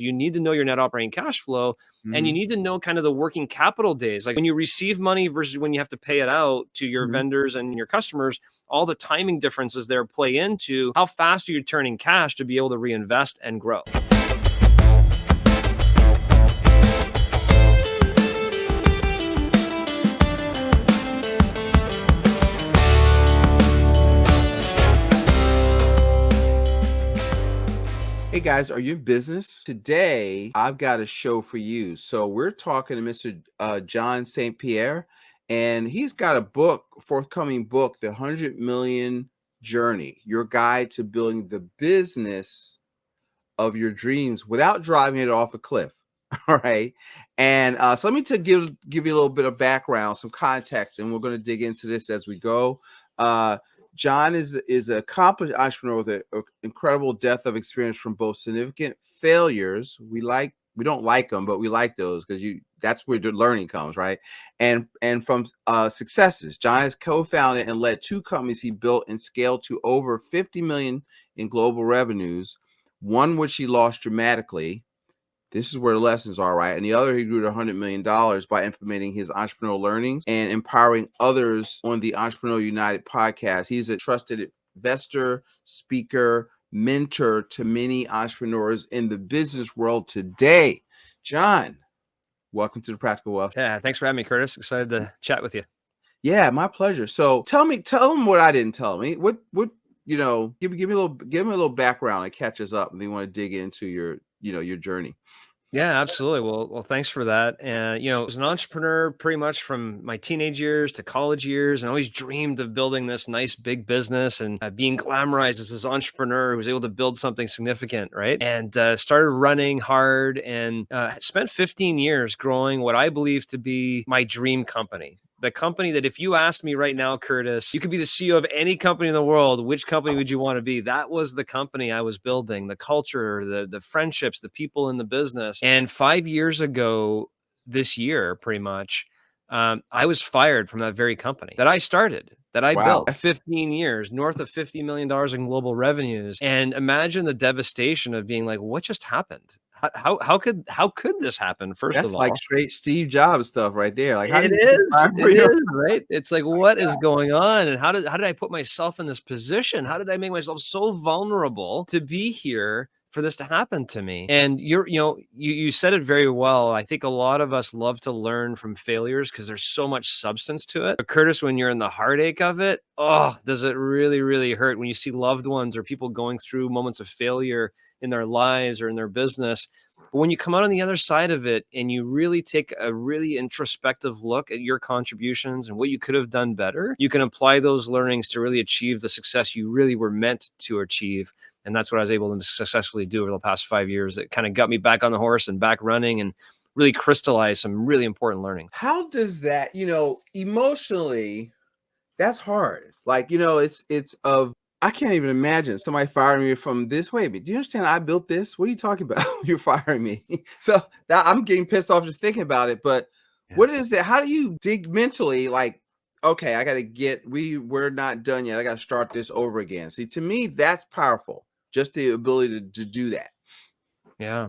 You need to know your net operating cash flow, and you need to know kind of the working capital days. Like when you receive money versus when you have to pay it out to your vendors and your customers, all the timing differences there play into how fast are you turning cash to be able to reinvest and grow. Hey guys, are you in business? Today, I've got a show for you. So we're talking to Mr. John St Pierre, and he's got a forthcoming book, The 100 Million Journey, your guide to building the business of your dreams without driving it off a cliff. All right. And so let me give you a little bit of background, some context, and we're going to dig into this as we go. John is an accomplished entrepreneur with an incredible depth of experience from both significant failures. We don't like them, but we like those because that's where the learning comes, right? And from successes. John has co-founded and led 2 companies he built and scaled to over 50 million in global revenues, one which he lost dramatically. This is where the lessons are, right? And the other, he grew to $100 million by implementing his entrepreneurial learnings and empowering others on the Entrepreneurial United podcast. He's a trusted investor, speaker, mentor to many entrepreneurs in the business world today. John, welcome to the Practical Wealth. Yeah, thanks for having me, Curtis. Excited to chat with you. Yeah, my pleasure. So tell them what I didn't tell me. What give me a little background that catches up, and then you want to dig into your journey. Yeah, absolutely. Well, thanks for that. And, I was an entrepreneur pretty much from my teenage years to college years, and always dreamed of building this nice big business and being glamorized as this entrepreneur who was able to build something significant, right? And started running hard and spent 15 years growing what I believe to be my dream company. The company that if you asked me right now, Curtis, you could be the CEO of any company in the world, which company would you want to be? That was the company I was building, the culture, the friendships, the people in the business. And 5 years ago this year, pretty much, I was fired from that very company that I started, that I built 15 years, north of $50 million in global revenues. And imagine the devastation of being like, what just happened? How could this happen? First of all, that's like straight Steve Jobs stuff right there. Like it is, right? It's like, what is going on? And how did I put myself in this position? How did I make myself so vulnerable to be here for this to happen to me? And you said it very well. I think a lot of us love to learn from failures because there's so much substance to it. But Curtis, when you're in the heartache of it, does it really, really hurt when you see loved ones or people going through moments of failure in their lives or in their business. But when you come out on the other side of it and you really take a really introspective look at your contributions and what you could have done better, you can apply those learnings to really achieve the success you really were meant to achieve. And that's what I was able to successfully do over the past 5 years. It kind of got me back on the horse and back running and really crystallized some really important learning. How does that, emotionally, that's hard. Like, I can't even imagine somebody firing me from this way. But do you understand? I built this. What are you talking about? You're firing me. So I'm getting pissed off just thinking about it. But what is that? How do you dig mentally? Like, okay, I got to we're not done yet. I got to start this over again. See, to me, that's powerful. Just the ability to do that. Yeah.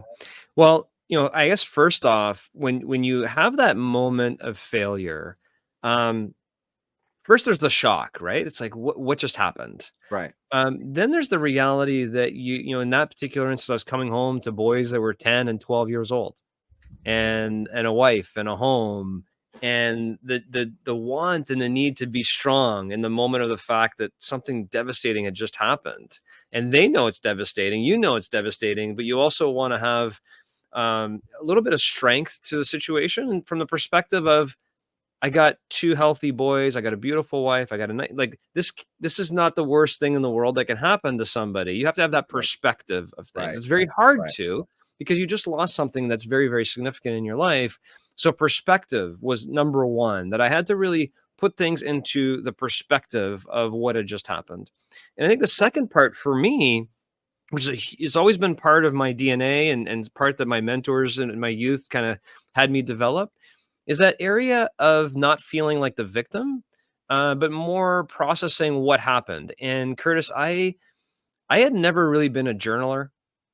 Well, I guess first off, when you have that moment of failure, first there's the shock, right? It's like, what just happened? Right. Then there's the reality that in that particular instance, I was coming home to boys that were 10 and 12 years old and a wife and a home and the want and the need to be strong in the moment of the fact that something devastating had just happened. And they know it's devastating, it's devastating, but you also want to have a little bit of strength to the situation from the perspective of, I got 2 healthy boys. I got a beautiful wife. I got this is not the worst thing in the world that can happen to somebody. You have to have that perspective of things. Right. It's very hard to, because you just lost something that's very, very significant in your life. So perspective was number one, that I had to really put things into the perspective of what had just happened. And I think the second part for me, which has always been part of my DNA and part that my mentors in my youth kind of had me develop, is that area of not feeling like the victim, but more processing what happened. And Curtis, I had never really been a journaler.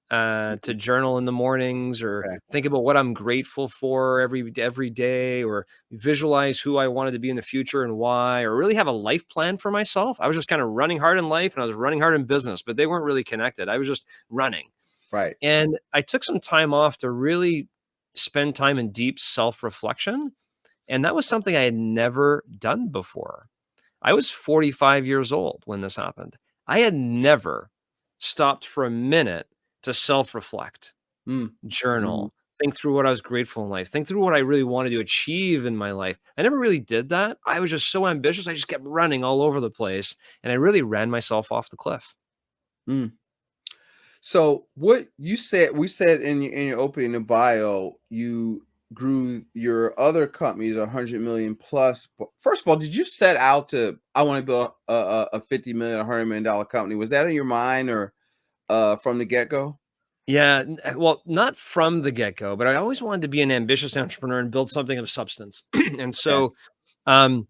to journal in the mornings, or Okay. think about what I'm grateful for every day, or visualize who I wanted to be in the future and why, or really have a life plan for myself. I was just kind of running hard in life and I was running hard in business, but they weren't really connected. I was just running. Right. And I took some time off to really spend time in deep self-reflection. And that was something I had never done before. I was 45 years old when this happened. I had never stopped for a minute to self-reflect, Mm. Mhm. journal, think through what I was grateful in life, think through what I really wanted to achieve in my life. I never really did that. I was just so ambitious. I just kept running all over the place, and I really ran myself off the cliff. Mm. So what you said, we said in your opening bio, you grew your other companies 100 million plus. But first of all, did you set out to, I want to build a 50 million, $100 million company? Was that in your mind, or from the get go? Yeah, well, not from the get-go, but I always wanted to be an ambitious entrepreneur and build something of substance. And Okay. so, um,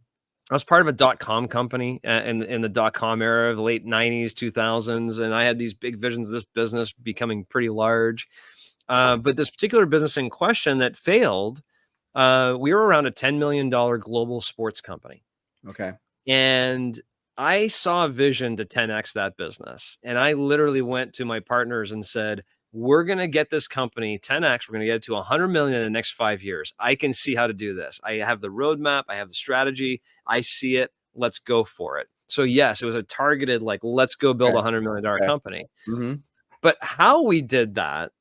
I was part of a dot-com company, in the dot-com era of the late 90s, 2000s, and I had these big visions of this business becoming pretty large. But this particular business in question that failed, we were around a $10 million global sports company. Okay. And I saw a vision to 10x that business. And I literally went to my partners and said, we're going to get this company 10x. We're going to get it to 100 million in the next 5 years. I can see how to do this. I have the roadmap. I have the strategy. I see it. Let's go for it. So yes, it was a targeted, like, let's go build Okay. $100 million Okay. company. Hmm. But how we did that,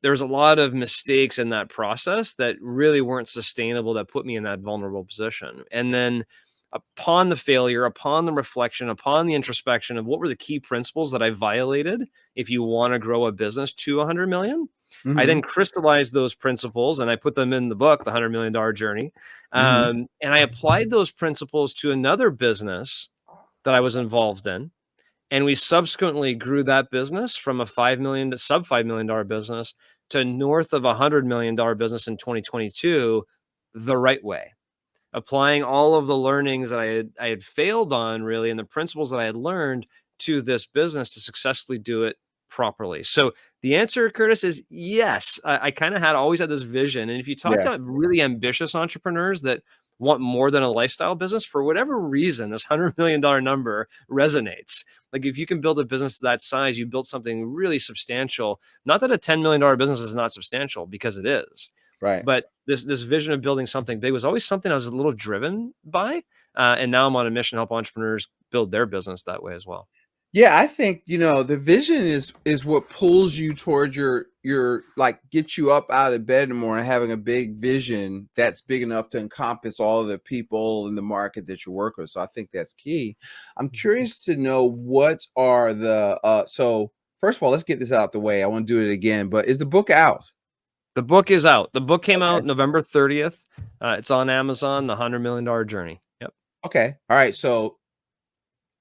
there was a lot of mistakes in that process that really weren't sustainable, that put me in that vulnerable position. And then upon the failure, upon the reflection, upon the introspection of what were the key principles that I violated if you want to grow a business to 100 million, I Hmm. then crystallized those principles and I put them in the book, The $100 Million Journey. Hmm. And I applied those principles to another business that I was involved in. And we subsequently grew that business from a 5 million to sub $5 million business to north of $100 million business in 2022, the right way, applying all of the learnings that I had failed on, really, and the principles that I had learned to this business to successfully do it properly. So the answer, Curtis, is yes. I kind of always had this vision. And if you talk Yeah. to really ambitious entrepreneurs that want more than a lifestyle business, for whatever reason, this $100 million number resonates. Like, if you can build a business that size, you built something really substantial. Not that a $10 million business is not substantial, because it is. Right. But this vision of building something big was always something I was a little driven by, and now I'm on a mission to help entrepreneurs build their business that way as well. Yeah, I think, the vision is what pulls you towards your like, gets you up out of bed in the morning, having a big vision that's big enough to encompass all of the people in the market that you work with. So I think that's key. I'm curious to know, what are the so first of all, let's get this out the way. I want to do it again, but is the book out? The book is out. The book came Okay. out November 30th. It's on Amazon, The $100 Million Journey. Yep. Okay. All right. So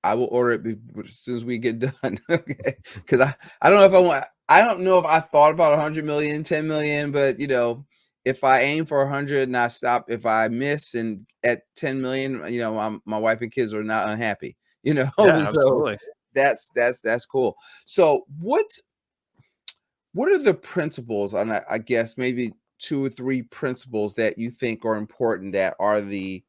I will order it as soon as we get done. Okay. Because I don't know if I don't know if I thought about 100 million, 10 million, but if I aim for 100 and I stop, if I miss and at 10 million, my wife and kids are not unhappy, Yeah, so absolutely. that's cool. So what are the principles, and I guess maybe two or three principles that you think are important, that are the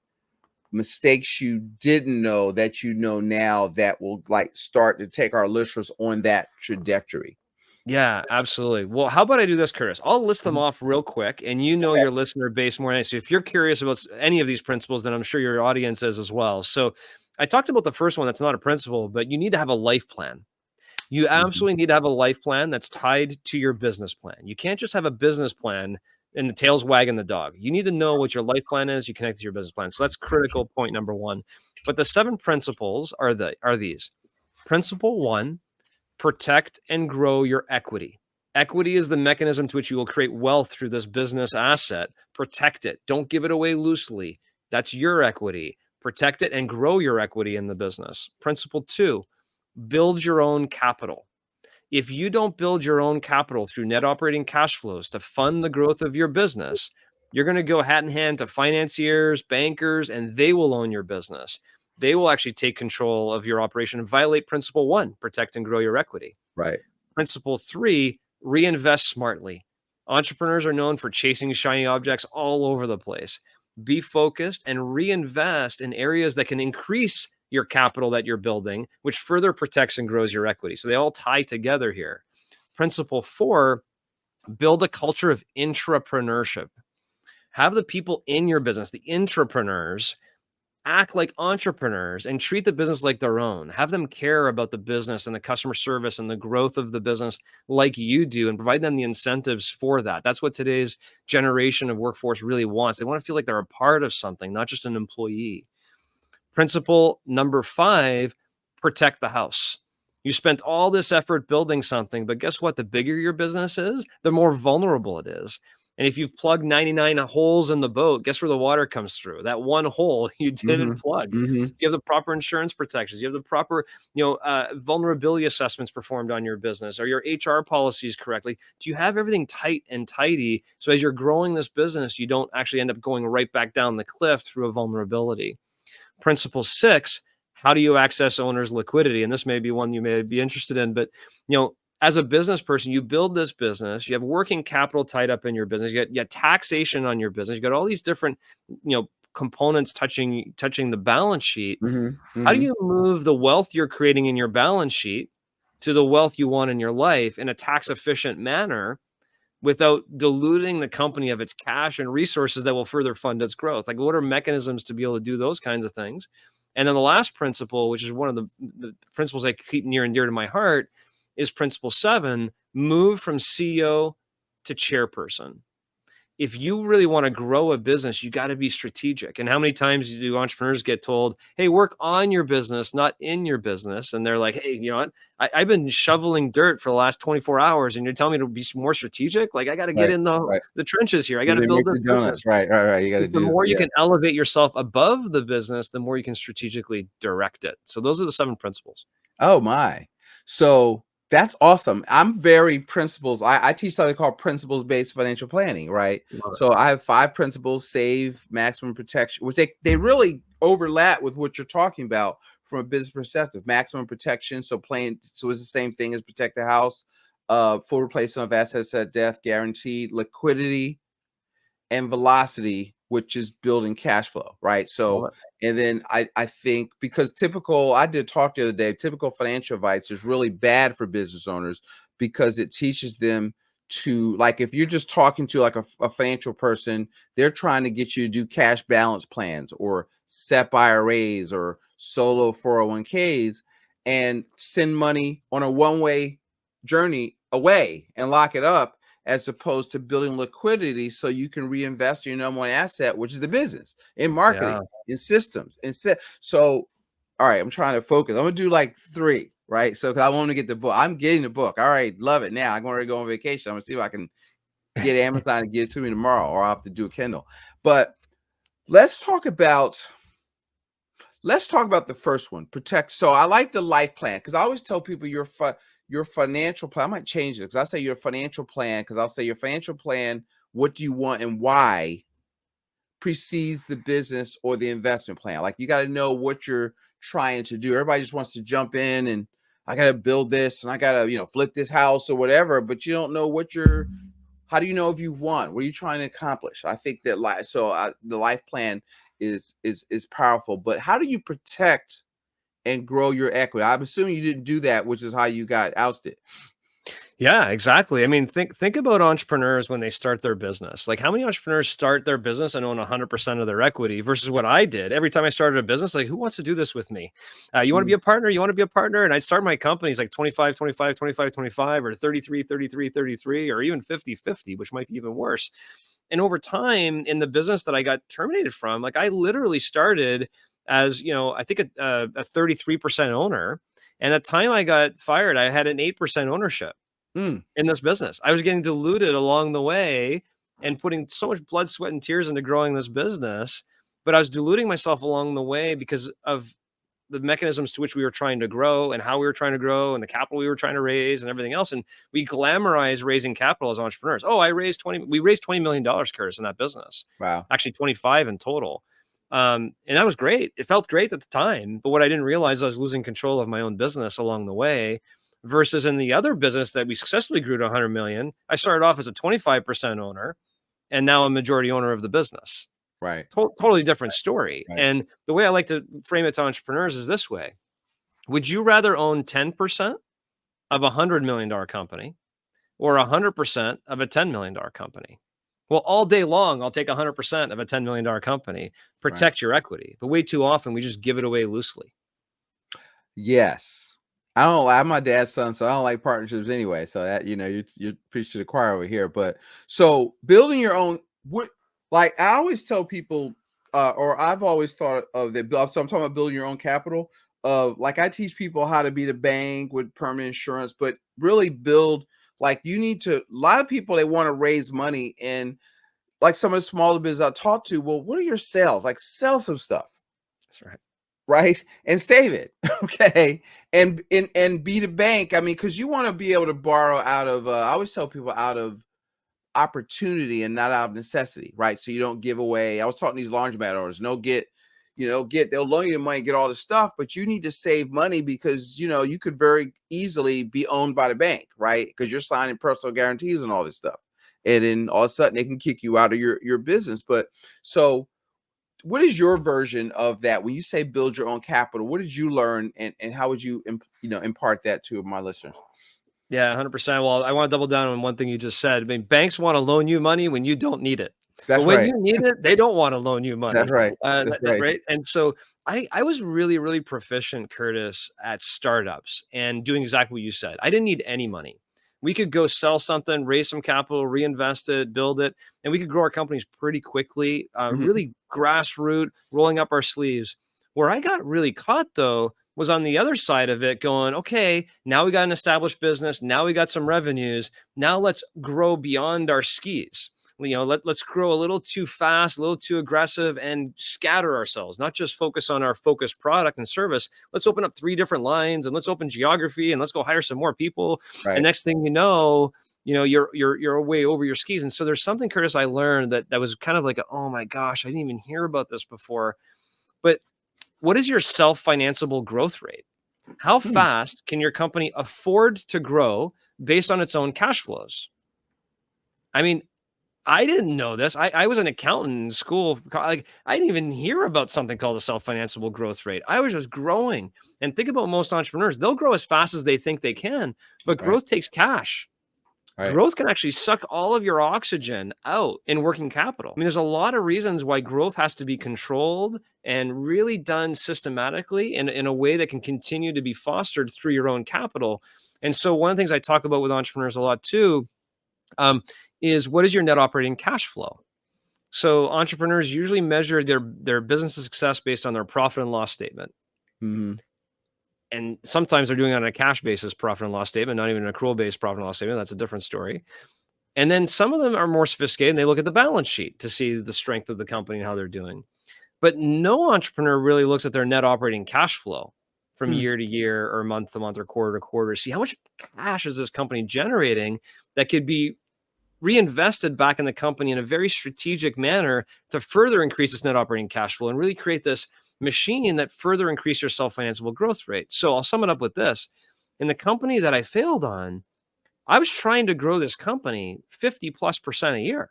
mistakes you didn't know that you know now, that will, like, start to take our listeners on that trajectory? Yeah, absolutely. Well, how about I do this, Curtis? I'll list them Mhm. off real quick, and you know Okay. your listener base more than I. So if you're curious about any of these principles, then I'm sure your audience is as well. So I talked about the first one. That's not a principle, but you need to have a life plan. You Mhm. absolutely need to have a life plan that's tied to your business plan. You can't just have a business plan and the tail's wagging the dog. You need to know what your life plan is. You connect to your business plan. So that's critical point number one. But the seven principles are these. Principle one: protect and grow your equity. Equity is the mechanism to which you will create wealth through this business asset. Protect it. Don't give it away loosely. That's your equity. Protect it and grow your equity in the business. Principle two: build your own capital. If you don't build your own capital through net operating cash flows to fund the growth of your business, you're going to go hat in hand to financiers, bankers, and they will own your business. They will actually take control of your operation and violate principle one: protect and grow your equity. Right. Principle three: Reinvest smartly. Entrepreneurs are known for chasing shiny objects all over the place. Be focused and reinvest in areas that can increase your capital that you're building, which further protects and grows your equity. So they all tie together here. Principle 4, build a culture of intrapreneurship. Have the people in your business, the intrapreneurs, act like entrepreneurs and treat the business like their own. Have them care about the business and the customer service and the growth of the business like you do, and provide them the incentives for that. That's what today's generation of workforce really wants. They want to feel like they're a part of something, not just an employee. Principle number 5, protect the house. You spent all this effort building something, but guess what? The bigger your business is, the more vulnerable it is. And if you've plugged 99 holes in the boat, guess where the water comes through? That one hole you didn't plug. You have the proper insurance protections. You have the proper, vulnerability assessments performed on your business. Are your HR policies correctly? Do you have everything tight and tidy? So as you're growing this business, you don't actually end up going right back down the cliff through a vulnerability. Principle 6, how do you access owners' liquidity? And this may be one you may be interested in, but as a business person, you build this business, you have working capital tied up in your business, you got taxation on your business, you got all these different, components touching the balance sheet. How do you move the wealth you're creating in your balance sheet to the wealth you want in your life in a tax efficient manner without diluting the company of its cash and resources that will further fund its growth? Like, what are mechanisms to be able to do those kinds of things? And then the last principle, which is one of the principles I keep near and dear to my heart, is principle 7, move from CEO to chairperson. If you really want to grow a business, you got to be strategic. And how many times do entrepreneurs get told, hey, work on your business, not in your business? And they're like, hey, you know what? I've been shoveling dirt for the last 24 hours and you're telling me to be more strategic? Like, I got to get in the trenches here. I got to build this business. Right. You got to The more you can elevate yourself above the business, the more you can strategically direct it. So those are the 7 principles. Oh my. So that's awesome. I'm very principles. I teach something called principles-based financial planning, right? So I have 5 principles: save, maximum protection, which they really overlap with what you're talking about from a business perspective. Maximum protection, so it's the same thing as protect the house. Full replacement of assets at death, guaranteed liquidity, and velocity, which is building cash flow, right? So, and then I think, because I did talk the other day, typical financial advice is really bad for business owners because it teaches them to, like, if you're just talking to like a financial person, they're trying to get you to do cash balance plans or SEP IRAs or solo 401ks and send money on a one-way journey away and lock it up, as opposed to building liquidity so you can reinvest in your number one asset, which is the business, in marketing, in systems. So, all right, I'm trying to focus. I'm going to do like 3, right? So, because I want to get the book. I'm getting the book. All right, love it. Now I'm going to go on vacation. I'm going to see if I can get Amazon and get it to me tomorrow, or I'll have to do a Kindle. But let's talk about the first one, protect. So I like the life plan, because I always tell people your financial plan. I might change it, because I say your financial plan, because I'll say your financial plan, what do you want and why, precedes the business or the investment plan. Like, you got to know what you're trying to do. Everybody just wants to jump in and I got to build this and I got to, flip this house or whatever, but you don't know how do you know if you won? What are you trying to accomplish? I think that the life plan is powerful, but how do you protect and grow your equity? I'm assuming you didn't do that, which is how you got ousted. Yeah, exactly. I mean, think about entrepreneurs when they start their business. Like, how many entrepreneurs start their business and own 100% of their equity versus what I did? Every time I started a business, like, who wants to do this with me? You want to be a partner? You want to be a partner? And I'd start my companies like 25, 25, 25, 25, or 33, 33, 33, or even 50, 50, which might be even worse. And over time in the business that I got terminated from, like, I literally started as, I think a 33% owner. And at the time I got fired, I had an 8% ownership in this business. I was getting diluted along the way and putting so much blood, sweat, and tears into growing this business. But I was diluting myself along the way because of the mechanisms to which we were trying to grow and how we were trying to grow and the capital we were trying to raise and everything else. And we glamorize raising capital as entrepreneurs. Oh, we raised $20 million, Curtis, in that business. Wow. Actually 25 in total. And that was great. It felt great at the time. But what I didn't realize, I was losing control of my own business along the way. versus in the other business that we successfully grew to 100 million, I started off as a 25% owner and now a majority owner of the business. Right. Totally different story. Right. And the way I like to frame it to entrepreneurs is this way. Would you rather own 10% of a $100 million company or 100% of a $10 million company? Well, all day long, I'll take 100% of a $10 million company, Right. protect your equity. But way too often, we just give it away loosely. Yes. I'm my dad's son, so I don't like partnerships anyway. So that, you're preaching to the choir over here. But so building your own, like I always tell people, or I've always thought of that. So I'm talking about building your own capital. Like I teach people how to be the bank with permanent insurance, but really build, like you need to, a lot of people, they want to raise money, and like some of the smaller businesses I talk to, well, what are your sales? Like sell some stuff. That's right. Right, and save it, okay, and be the bank. I mean, because you want to be able to borrow out of. I always tell people out of opportunity and not out of necessity, right? So you don't give away. I was talking to these laundromat owners. They'll loan you the money, get all the stuff, but you need to save money because you could very easily be owned by the bank, right? Because you're signing personal guarantees and all this stuff, and then all of a sudden they can kick you out of your business. But so, what is your version of that? When you say build your own capital, what did you learn, and how would you impart that to my listeners? Yeah, 100%. Well, I want to double down on one thing you just said. I mean, banks want to loan you money when you don't need it. But That's when right. you need it, they don't want to loan you money. That's right. That's right. Right. And so I was really, really proficient, Curtis, at startups and doing exactly what you said. I didn't need any money. We could go sell something, raise some capital, reinvest it, build it, and we could grow our companies pretty quickly, Mhm. really grassroots, rolling up our sleeves. Where I got really caught, though, was on the other side of it going, okay, now we got an established business. Now we got some revenues. Now let's grow beyond our skis. Let's grow a little too fast, a little too aggressive, and scatter ourselves, not just focus on our focused product and service. Let's open up 3 different lines, and let's open geography, and let's go hire some more people. And Right. next thing you're way over your skis. And so there's something, Curtis, I learned that was kind of like, oh my gosh, I didn't even hear about this before. But what is your self-financeable growth rate? How Hmm. fast can your company afford to grow based on its own cash flows? I mean, I didn't know this. I was an accountant in school. Like, I didn't even hear about something called a self-financeable growth rate. I was just growing. And think about most entrepreneurs. They'll grow as fast as they think they can, but Right. growth takes cash. Right. Growth can actually suck all of your oxygen out in working capital. I mean, there's a lot of reasons why growth has to be controlled and really done systematically in a way that can continue to be fostered through your own capital. And so one of the things I talk about with entrepreneurs a lot too, is what is your net operating cash flow? So entrepreneurs usually measure their business success based on their profit and loss statement. Mhm. And sometimes they're doing it on a cash basis profit and loss statement, not even an accrual based profit and loss statement. That's a different story. And then some of them are more sophisticated and they look at the balance sheet to see the strength of the company and how they're doing. But no entrepreneur really looks at their net operating cash flow from Hmm. year to year or month to month or quarter to quarter to see how much cash is this company generating that could be reinvested back in the company in a very strategic manner to further increase its net operating cash flow and really create this machine that further increase your self-financeable growth rate. So I'll sum it up with this. In the company that I failed on, I was trying to grow this company 50+% a year,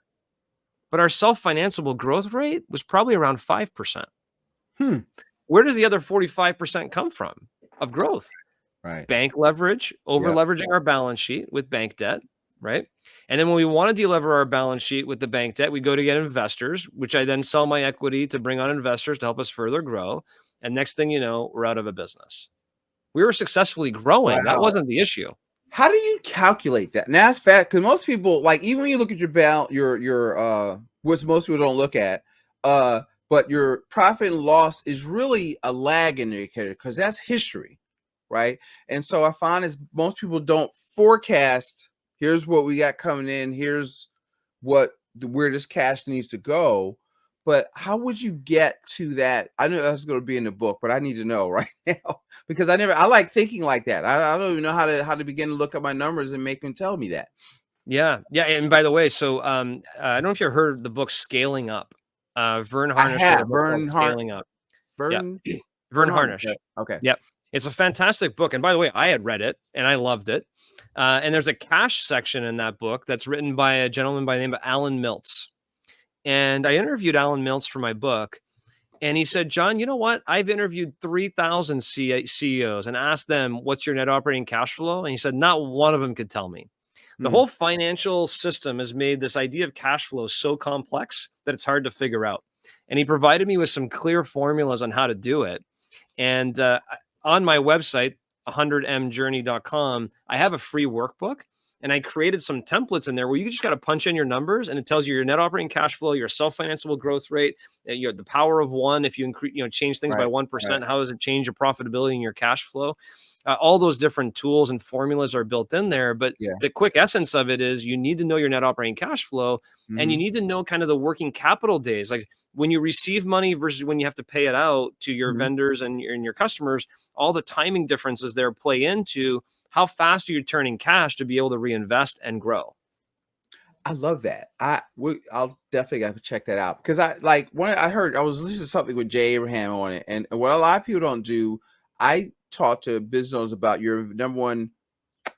but our self-financeable growth rate was probably around 5%. Hmm. Where does the other 45% come from of growth? Right. Bank leverage, over Yep. leveraging our balance sheet with bank debt, right? And then when we want to delever our balance sheet with the bank debt, we go to get investors, which I then sell my equity to bring on investors to help us further grow. And next thing you know, we're out of a business. We were successfully growing. That Wow. wasn't the issue. How do you calculate that? Now that's fact, because most people, like, even when you look at your which most people don't look at, but your profit and loss is really a lag indicator because that's history, right? And so I find is most people don't forecast. Here's what we got coming in. Here's where this cash needs to go. But how would you get to that? I know that's going to be in the book, but I need to know right now because I like thinking like that. I don't even know how to begin to look at my numbers and make them tell me that. Yeah. Yeah. And by the way, so I don't know if you heard the book Scaling Up. Vern I Harnish wrote a have book called Scaling Up. Yeah. Vern Vern Vern Harnish. Harnish. Okay. Yep. It's a fantastic book. And by the way, I had read it and I loved it. And there's a cash section in that book that's written by a gentleman by the name of Alan Miltz. And I interviewed Alan Miltz for my book. And he said, John, you know what? I've interviewed 3,000 CEOs and asked them, what's your net operating cash flow? And he said, not one of them could tell me. The whole financial system has made this idea of cash flow so complex that it's hard to figure out. And he provided me with some clear formulas on how to do it. And on my website, 100mjourney.com, I have a free workbook. And I created some templates in there where you just got to punch in your numbers, and it tells you your net operating cash flow, your self-financeable growth rate, the power of one. If you increase, change things by 1%, how does it change your profitability and your cash flow? All those different tools and formulas are built in there. But the quick essence of it is you need to know your net operating cash flow, and you need to know kind of the working capital days, like when you receive money versus when you have to pay it out to your vendors and your customers. All the timing differences there play into how fast are you turning cash to be able to reinvest and grow. I love that. I'll definitely have to check that out, because I was listening to something with Jay Abraham on it, and what a lot of people don't do. I talk to business owners about your number one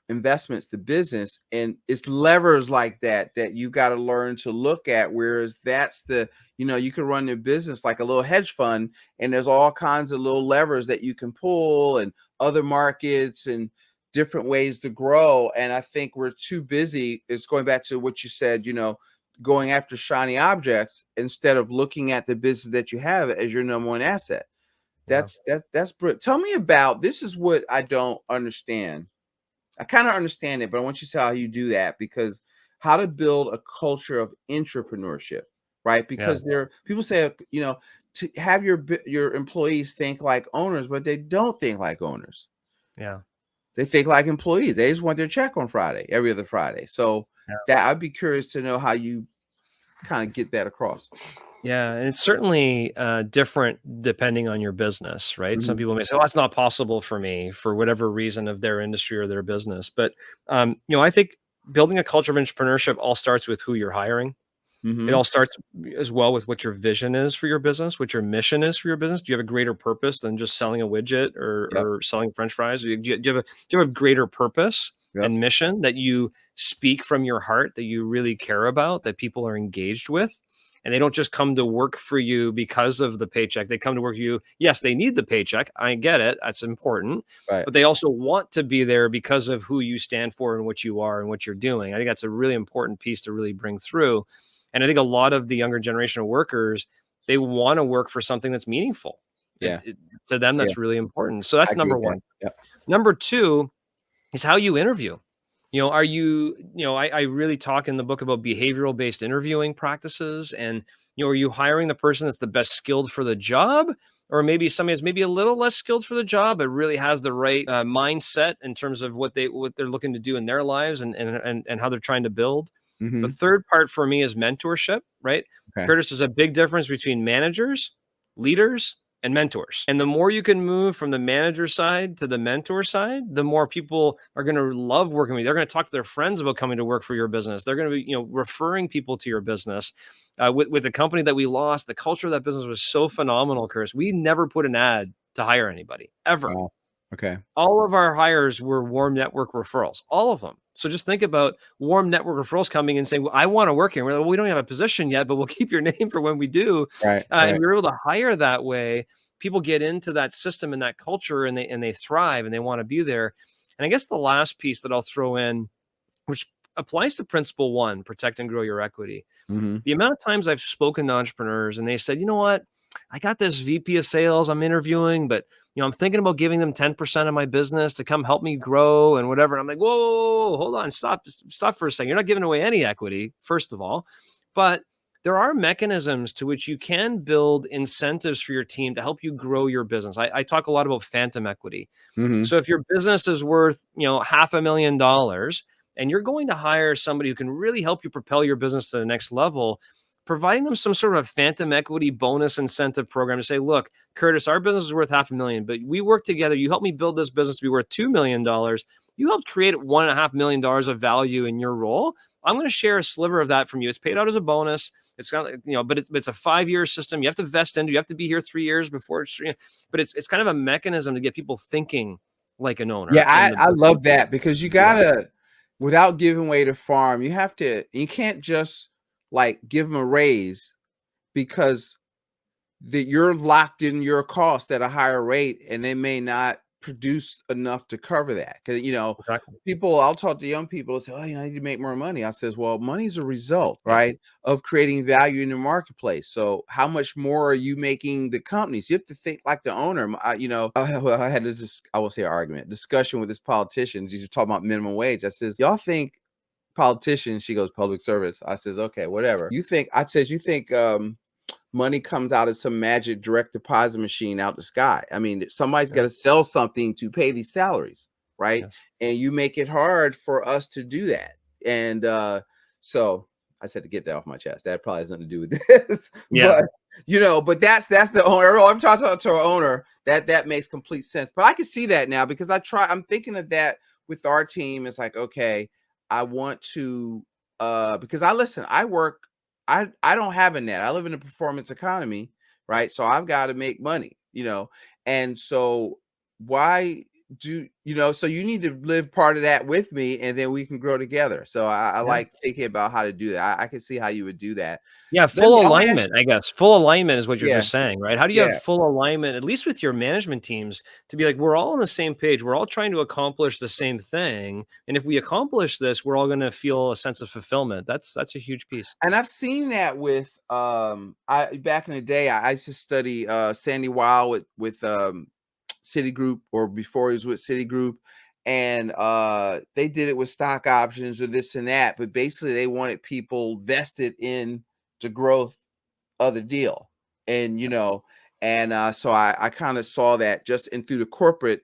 investments to business, and it's levers like that you got to learn to look at. Whereas that's you can run your business like a little hedge fund, and there's all kinds of little levers that you can pull, and other markets and different ways to grow. And I think we're too busy. It's going back to what you said, going after shiny objects instead of looking at the business that you have as your number one asset. That's brilliant. Tell me about, this is what I don't understand. I kind of understand it, but I want you to tell how you do that, because how to build a culture of entrepreneurship, right? Because people say, to have your employees think like owners, but they don't think like owners. Yeah. They think like employees. They just want their check on Friday, every other Friday. So that I'd be curious to know how you kind of get that across. Yeah, and it's certainly different depending on your business, right? Some people may say, "Oh, that's not possible for me," for whatever reason of their industry or their business. But I think building a culture of entrepreneurship all starts with who you're hiring. It all starts as well with what your vision is for your business, what your mission is for your business. Do you have a greater purpose than just selling a widget or selling French fries? Do you have a greater purpose and mission that you speak from your heart, that you really care about, that people are engaged with? And they don't just come to work for you because of the paycheck. They come to work for you. Yes, they need the paycheck. I get it. That's important. Right. But they also want to be there because of who you stand for and what you are and what you're doing. I think that's a really important piece to really bring through. And I think a lot of the younger generation of workers, they want to work for something that's meaningful. To them, that's really important. So that's number one. Number two is how you interview. Are you, I really talk in the book about behavioral based interviewing practices, and, are you hiring the person that's the best skilled for the job, or maybe somebody that's maybe a little less skilled for the job, but really has the right mindset in terms of what they're looking to do in their lives and how they're trying to build. The third part for me is mentorship, right? Curtis, there's a big difference between managers, leaders, and mentors. And the more you can move from the manager side to the mentor side, the more people are going to love working with you. They're going to talk to their friends about coming to work for your business. They're going to be, referring people to your business. With the company that we lost, the culture of that business was so phenomenal, Curtis. We never put an ad to hire anybody, ever. Wow. Okay. All of our hires were warm network referrals, all of them. So just think about warm network referrals coming and saying, well, I want to work here. We're like, well, we don't have a position yet, but we'll keep your name for when we do. Right. And we were able to hire that way. People get into that system and that culture, and they thrive, and they want to be there. And I guess the last piece that I'll throw in, which applies to principle one, protect and grow your equity. The amount of times I've spoken to entrepreneurs and they said, you know what, I got this VP of sales I'm interviewing, but I'm thinking about giving them 10% of my business to come help me grow and whatever. And I'm like, whoa, hold on, stop for a second. You're not giving away any equity, first of all, but there are mechanisms to which you can build incentives for your team to help you grow your business. I talk a lot about phantom equity. So if your business is worth, $500,000 and you're going to hire somebody who can really help you propel your business to the next level, providing them some sort of a phantom equity bonus incentive program to say, look, Curtis, our business is worth $500,000, but we work together. You helped me build this business to be worth $2 million. You helped create $1.5 million of value in your role. I'm going to share a sliver of that from you. It's paid out as a bonus. It's kind of, but it's a 5-year system. You have to vest into. You have to be here 3 years before it's. But it's kind of a mechanism to get people thinking like an owner. Yeah, And I love that, because you yeah, gotta, without giving away the farm, you can't just like give them a raise, because you're locked in your cost at a higher rate, and they may not produce enough to cover that. Because exactly. I'll talk to young people and say, "Oh, I need to make more money." I says, "Well, money's a result, Yeah. right, of creating value in the marketplace. So, how much more are you making the companies? You have to think like the owner." I had this, I will say, discussion with this politician. He's talking about minimum wage. I says, "Y'all think politicians?" She goes, "Public service." I says, "Okay, whatever. You think?" I says, "You think money comes out of some magic direct deposit machine out the sky? I mean, somebody's got to sell something to pay these salaries, right? Yes. And you make it hard for us to do that." And so I said, to get that off my chest. That probably has nothing to do with this, Yeah. but that's the owner. I'm talking to our owner. That makes complete sense. But I can see that now, because I'm thinking of that with our team. It's like, okay, I want to because I work. I don't have a net. I live in a performance economy, right? So I've got to make money, and so why so you need to live part of that with me, and then we can grow together. So I Yeah. like thinking about how to do that. I can see how you would do that. Yeah, I want to ask full alignment is what you're Yeah, just saying, right? How do you have yeah. full alignment, at least with your management teams, to be like, we're all on the same page. We're all trying to accomplish the same thing. And if we accomplish this, we're all going to feel a sense of fulfillment. That's a huge piece. And I've seen that with I back in the day, I used to study Sandy Weil with Citigroup, or before he was with Citigroup, and they did it with stock options or this and that, but basically they wanted people vested in the growth of the deal. And so I kind of saw that just in through the corporate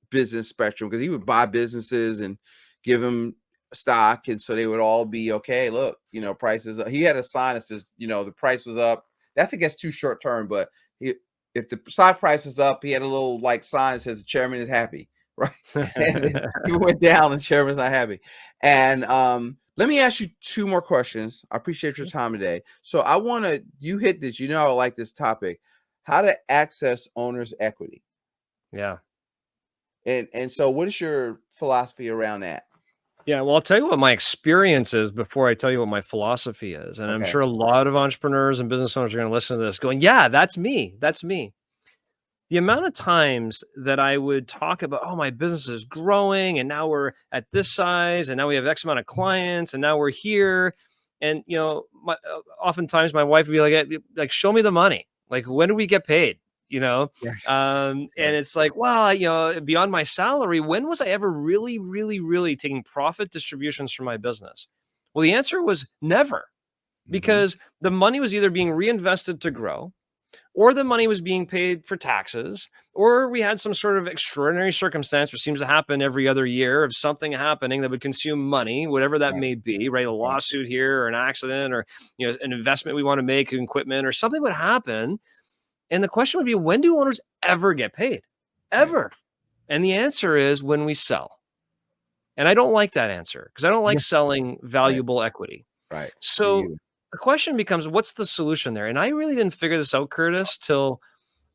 business spectrum, because he would buy businesses and give them stock, and so they would all be okay. Look, prices. He had a sign that says, the price was up. I think that's too short term, but if the stock price is up, he had a little like sign that says the chairman is happy, right? And then he went down, and the chairman's not happy. And let me ask you 2 more questions. I appreciate your time today. So you hit this. I like this topic: how to access owner's equity. Yeah. And so, what is your philosophy around that? Yeah, well, I'll tell you what my experience is before I tell you what my philosophy is. And I'm Okay. sure a lot of entrepreneurs and business owners are going to listen to this going, yeah, that's me. That's me. The amount of times that I would talk about, oh, my business is growing, and now we're at this size, and now we have X amount of clients, and now we're here. And, oftentimes my wife would be like, show me the money. Like, when do we get paid? Right. And it's like, well, beyond my salary, when was I ever really, really, really taking profit distributions from my business? Well, the answer was never, Mhm. because the money was either being reinvested to grow, or the money was being paid for taxes, or we had some sort of extraordinary circumstance, which seems to happen every other year, of something happening that would consume money, whatever that Right. may be, right? A Right. lawsuit here, or an accident, or an investment we want to make in equipment, or something would happen. And the question would be, when do owners ever get paid? Right. Ever. And the answer is when we sell. And I don't like that answer, because I don't like Yeah. selling Right. valuable equity. Right. Me So either. the question becomes, what's the solution there? And I really didn't figure this out, Curtis, till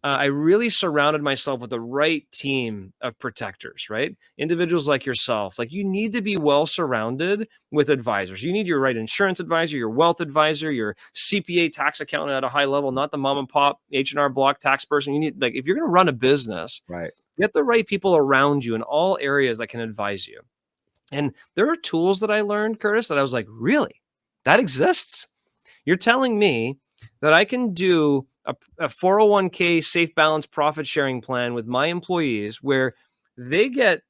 I really surrounded myself with the right team of protectors, right? Individuals like yourself. Like, you need to be well surrounded with advisors. You need your right insurance advisor, your wealth advisor, your CPA tax accountant at a high level, not the mom and pop H&R Block tax person. You need, like, if you're going to run a business, Right. get the right people around you in all areas that can advise you. And there are tools that I learned, Curtis, that I was like, really? That exists? You're telling me that I can do a 401k safe balance profit sharing plan with my employees, where they get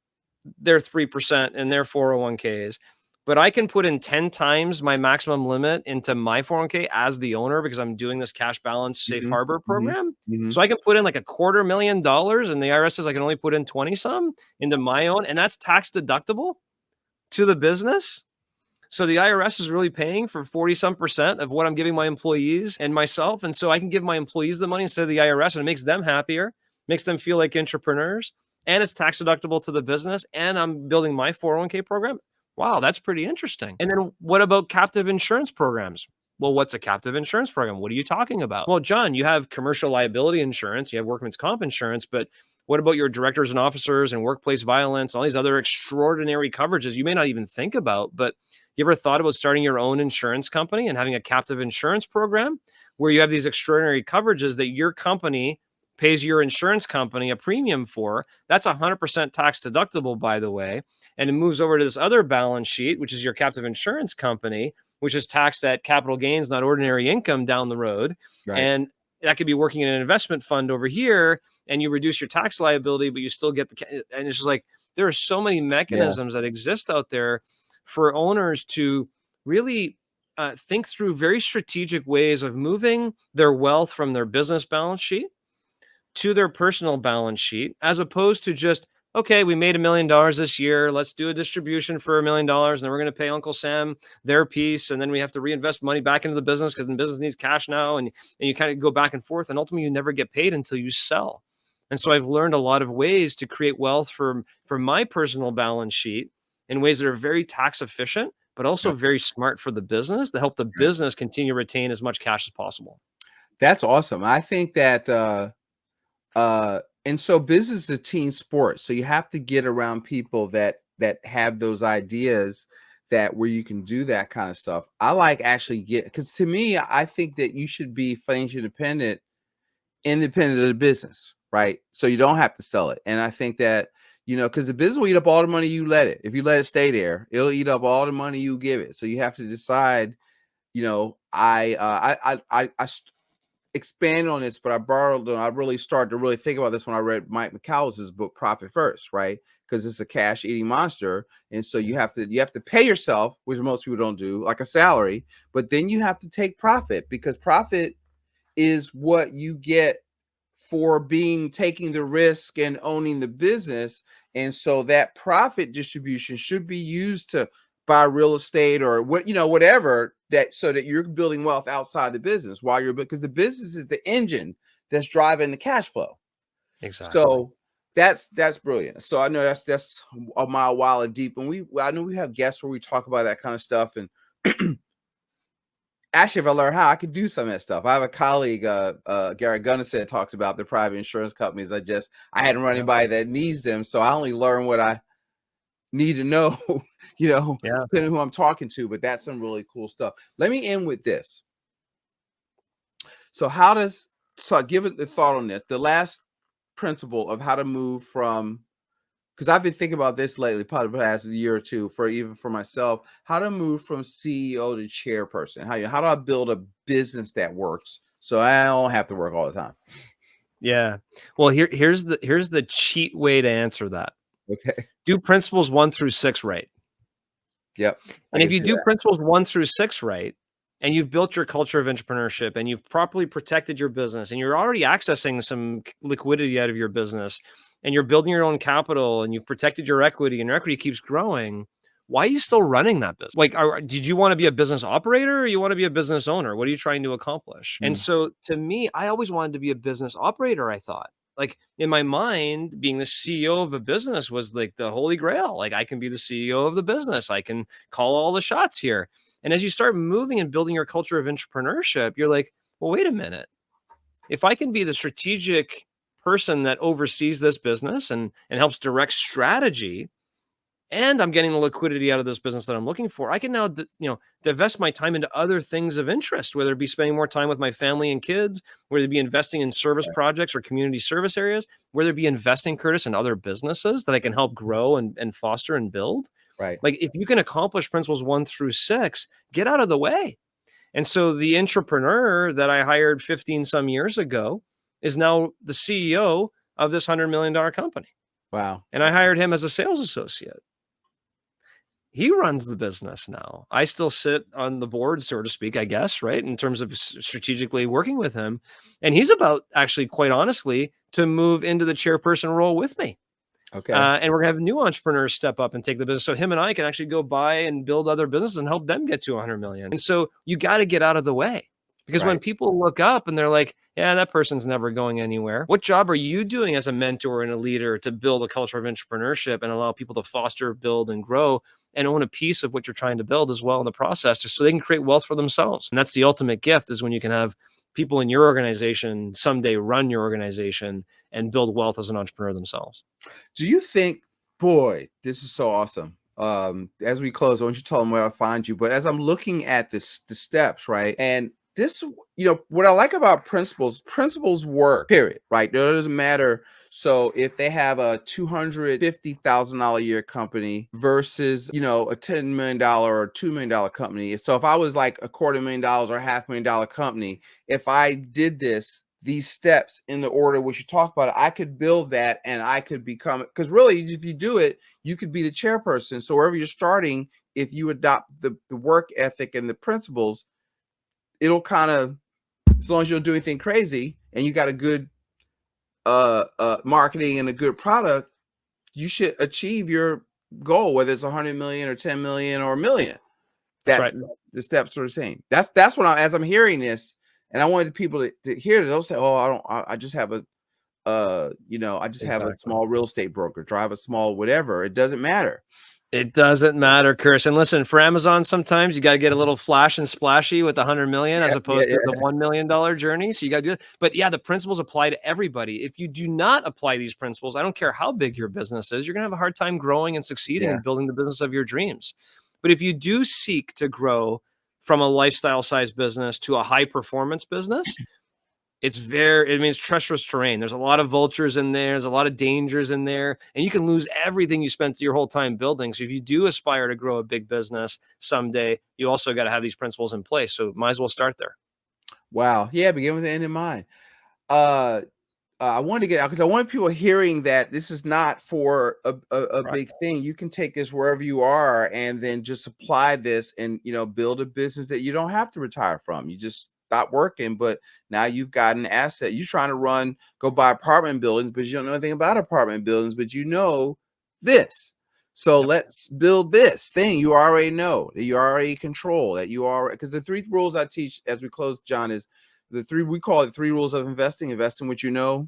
their 3% in their 401ks, but I can put in 10 times my maximum limit into my 401k as the owner, because I'm doing this cash balance safe Mhm. harbor Mhm. program. Mhm. So I can put in like $250,000, and the IRS says I can only put in 20 some into my own, and that's tax deductible to the business. So the IRS is really paying for 40% of what I'm giving my employees and myself. And so I can give my employees the money instead of the IRS, and it makes them happier, makes them feel like entrepreneurs, and it's tax deductible to the business. And I'm building my 401k program. Wow, that's pretty interesting. And then what about captive insurance programs? Well, what's a captive insurance program? What are you talking about? Well, John, you have commercial liability insurance, you have workman's comp insurance, but what about your directors and officers and workplace violence, all these other extraordinary coverages you may not even think about? But you ever thought about starting your own insurance company and having a captive insurance program where you have these extraordinary coverages that your company pays your insurance company a premium for? That's 100% tax deductible, by the way. And it moves over to this other balance sheet, which is your captive insurance company, which is taxed at capital gains, not ordinary income down the road. Right. And that could be working in an investment fund over here, and you reduce your tax liability, but you still get and it's just like, there are so many mechanisms that exist out there for owners to really think through very strategic ways of moving their wealth from their business balance sheet to their personal balance sheet, as opposed to just, okay, we made $1 million this year. Let's do a distribution for $1 million. And then we're going to pay Uncle Sam their piece. And then we have to reinvest money back into the business because the business needs cash now. And you kind of go back and forth. And ultimately, you never get paid until you sell. And so I've learned a lot of ways to create wealth for my personal balance sheet in ways that are very tax efficient, but also very smart for the business to help the business continue to retain as much cash as possible. That's awesome. I think that and so business is a team sport. So you have to get around people that have those ideas that where you can do that kind of stuff. I like actually because to me, I think that you should be financially independent of the business, right? So you don't have to sell it. And I think that, because the business will eat up all the money you let it. If you let it stay there, it'll eat up all the money you give it. So you have to decide, I expand on this, but I really started to really think about this when I read Mike McCall's book, Profit First, right? Because it's a cash eating monster. And so you have to pay yourself, which most people don't do, like a salary, but then you have to take profit, because profit is what you get for taking the risk and owning the business. And so that profit distribution should be used to buy real estate or whatever, so that you're building wealth outside the business because the business is the engine that's driving the cash flow. Exactly. So that's brilliant. So I know that's a mile wide and deep, and I know we have guests where we talk about that kind of stuff. And actually, if I learn how, I could do some of that stuff. I have a colleague, Gary Gunnison, talks about the private insurance companies. I hadn't run anybody that needs them, so I only learn what I need to know, depending on who I'm talking to. But that's some really cool stuff. Let me end with this. So give it the thought on this. The last principle of how to move from, because I've been thinking about this lately, probably the past year or two, even for myself, how to move from CEO to chairperson. How do I build a business that works so I don't have to work all the time? Yeah. Well, here's the cheat way to answer that. Okay. Do principles 1 through 6 right. Yep. And if you do principles 1 through 6 right, and you've built your culture of entrepreneurship, and you've properly protected your business, and you're already accessing some liquidity out of your business, and you're building your own capital, and you've protected your equity, and your equity keeps growing, why are you still running that business? Like, did you want to be a business operator, or you want to be a business owner? What are you trying to accomplish? And so to me, I always wanted to be a business operator. I thought, like, in my mind, being the CEO of a business was like the holy grail. Like, I can be the CEO of the business. I can call all the shots here. And as you start moving and building your culture of entrepreneurship, you're like, well, wait a minute. If I can be the strategic person that oversees this business and helps direct strategy, and I'm getting the liquidity out of this business that I'm looking for, I can now, divest my time into other things of interest, whether it be spending more time with my family and kids, whether it be investing in service projects or community service areas, whether it be investing, Curtis, in other businesses that I can help grow and foster and build. Right. Like, if you can accomplish principles 1 through 6, get out of the way. And so the entrepreneur that I hired 15 some years ago is now the CEO of this $100 million company. Wow. And I hired him as a sales associate. He runs the business now. I still sit on the board, so to speak, I guess, right? In terms of strategically working with him. And he's about, actually, quite honestly, to move into the chairperson role with me. Okay. And we're gonna have new entrepreneurs step up and take the business. So him and I can actually go buy and build other businesses and help them get to 100 million. And so you got to get out of the way. Because when Right. people look up and they're like, yeah, that person's never going anywhere. What job are you doing as a mentor and a leader to build a culture of entrepreneurship and allow people to foster, build, and grow and own a piece of what you're trying to build as well in the process, just so they can create wealth for themselves? And that's the ultimate gift, is when you can have people in your organization someday run your organization and build wealth as an entrepreneur themselves. Do you think, boy, this is so awesome. As we close, I want you to tell them where I'll find you. But as I'm looking at this, the steps, right? And this, what I like about principles work, period, right? It doesn't matter. So if they have a $250,000 a year company versus, a $10 million or $2 million company. So if I was like a $250,000 or $500,000 company, if I did these steps in the order which you talk about, I could build that and I could become, because really, if you do it, you could be the chairperson. So wherever you're starting, if you adopt the work ethic and the principles, it'll kind of, as long as you don't do anything crazy and you got a good marketing and a good product, you should achieve your goal, whether it's 100 million or 10 million or a million. That's That's right. the steps are the same. That's what as I'm hearing this, and I wanted people to hear it. They'll say, "Oh, I just have a, I just have a Exactly. small real estate broker, drive a small whatever." It doesn't matter. It doesn't matter, Chris. And listen, for Amazon, sometimes you got to get a little flash and splashy with 100 million as Yeah, yeah, opposed to the $1 million journey. So you got to do it. But yeah, the principles apply to everybody. If you do not apply these principles, I don't care how big your business is, you're going to have a hard time growing and succeeding yeah. and building the business of your dreams. But if you do seek to grow from a lifestyle size business to a high performance business, it's treacherous terrain. There's a lot of vultures in there. There's a lot of dangers in there, and you can lose everything you spent your whole time building. So if you do aspire to grow a big business someday, you also got to have these principles in place. So might as well start there. Wow. Yeah. Begin with the end in mind. Uh, I wanted to get out because I want people hearing that this is not for a Right. big thing. You can take this wherever you are and then just apply this and, build a business that you don't have to retire from. You just stop working, but now you've got an asset. You're trying to go buy apartment buildings, but you don't know anything about apartment buildings, but you know this. So Yep. let's build this thing you already know, that you already control, that you are, because the 3 rules I teach as we close, John, is we call it 3 rules of investing. Invest in what you know,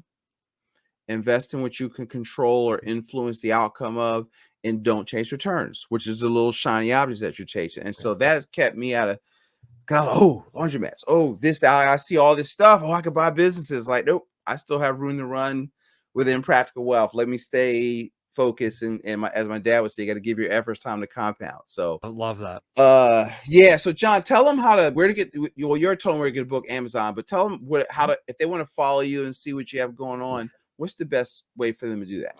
invest in what you can control or influence the outcome of, and don't chase returns, which is the little shiny objects that you're chasing. And so that has kept me out of, God, laundromats. Oh, I see all this stuff. Oh, I could buy businesses. Like, nope, I still have room to run within practical wealth. Let me stay focused. And as my dad would say, you got to give your efforts time to compound. So I love that. yeah. So John, tell them where to get, well, you're telling them where to get a book, Amazon, but tell them if they want to follow you and see what you have going on, what's the best way for them to do that?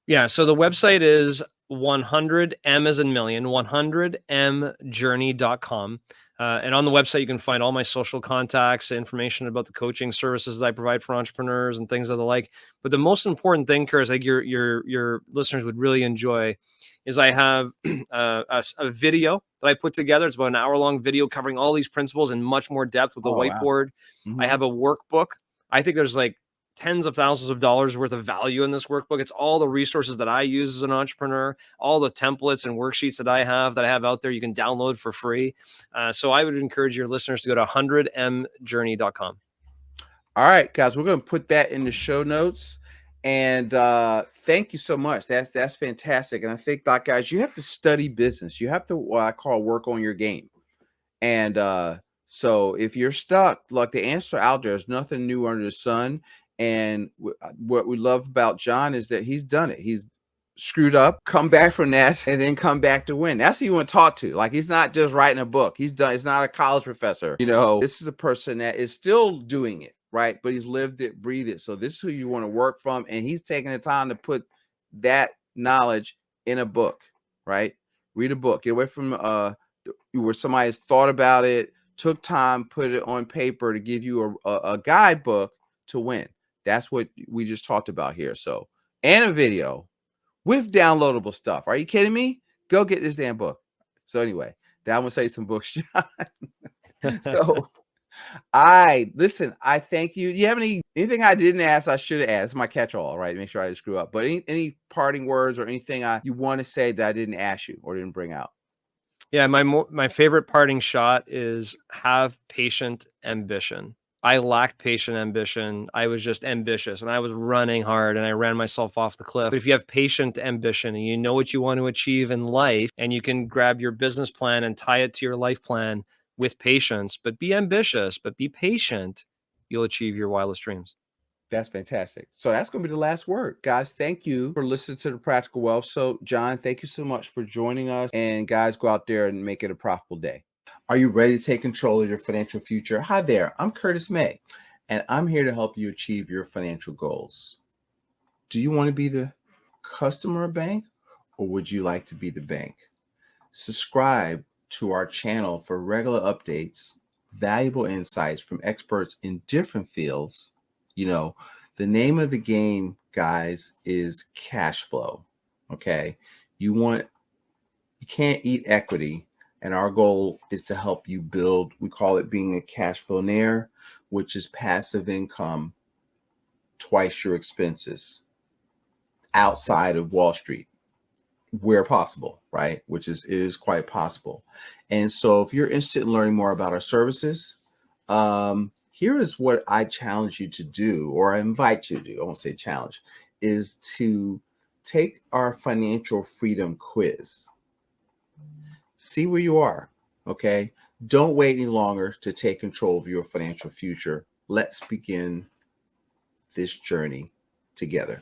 Yeah. So the website is 100M as in million, 100mjourney.com. And on the website, you can find all my social contacts, information about the coaching services I provide for entrepreneurs and things of the like. But the most important thing, Kurt, I think your listeners would really enjoy, is I have a video that I put together. It's about an hour-long video covering all these principles in much more depth with a Oh, wow. whiteboard. I Mm-hmm. have a workbook. I think there's like tens of thousands of dollars worth of value in this workbook. It's all the resources that I use as an entrepreneur, all the templates and worksheets that I have out there. You can download for free. So I would encourage your listeners to go to 100mjourney.com. All right, guys, we're going to put that in the show notes. And thank you so much. That's fantastic. And I think, guys, you have to study business. You have to, what I call, work on your game. And so if you're stuck, like, the answer out there is nothing new under the sun. And what we love about John is that he's done it. He's screwed up, come back from that, and then come back to win. That's who you want to talk to. Like, he's not just writing a book. He's done. It's not a college professor. This is a person that is still doing it, right? But he's lived it, breathed it. So this is who you want to work from. And he's taking the time to put that knowledge in a book, right? Read a book. Get away from where somebody has thought about it, took time, put it on paper to give you a guidebook to win. That's what we just talked about here. So, and a video with downloadable stuff. Are you kidding me? Go get this damn book. So anyway, that I'm gonna say some books, John. So Listen, I thank you. Do you have anything I didn't ask I should have asked? It's my catch-all, right? Make sure I didn't screw up. But any parting words or anything you want to say that I didn't ask you or didn't bring out? Yeah, my favorite parting shot is have patient ambition. I lacked patient ambition. I was just ambitious and I was running hard and I ran myself off the cliff. But if you have patient ambition and you know what you want to achieve in life and you can grab your business plan and tie it to your life plan with patience, but be ambitious, but be patient, you'll achieve your wildest dreams. That's fantastic. So that's going to be the last word. Guys, thank you for listening to the Practical Wealth Show. John, thank you so much for joining us. And guys, go out there and make it a profitable day. Are you ready to take control of your financial future? Hi there. I'm Curtis May, and I'm here to help you achieve your financial goals. Do you want to be the customer bank, or would you like to be the bank? Subscribe to our channel for regular updates, valuable insights from experts in different fields. The name of the game, guys, is cash flow. Okay. You can't eat equity. And our goal is to help you build, we call it being a cash flownaire, which is passive income twice your expenses outside of Wall Street, where possible, right? Which is quite possible. And so if you're interested in learning more about our services, here is what I challenge you to do, or I invite you to do, I won't say challenge, is to take our financial freedom quiz. See where you are, okay? Don't wait any longer to take control of your financial future. Let's begin this journey together.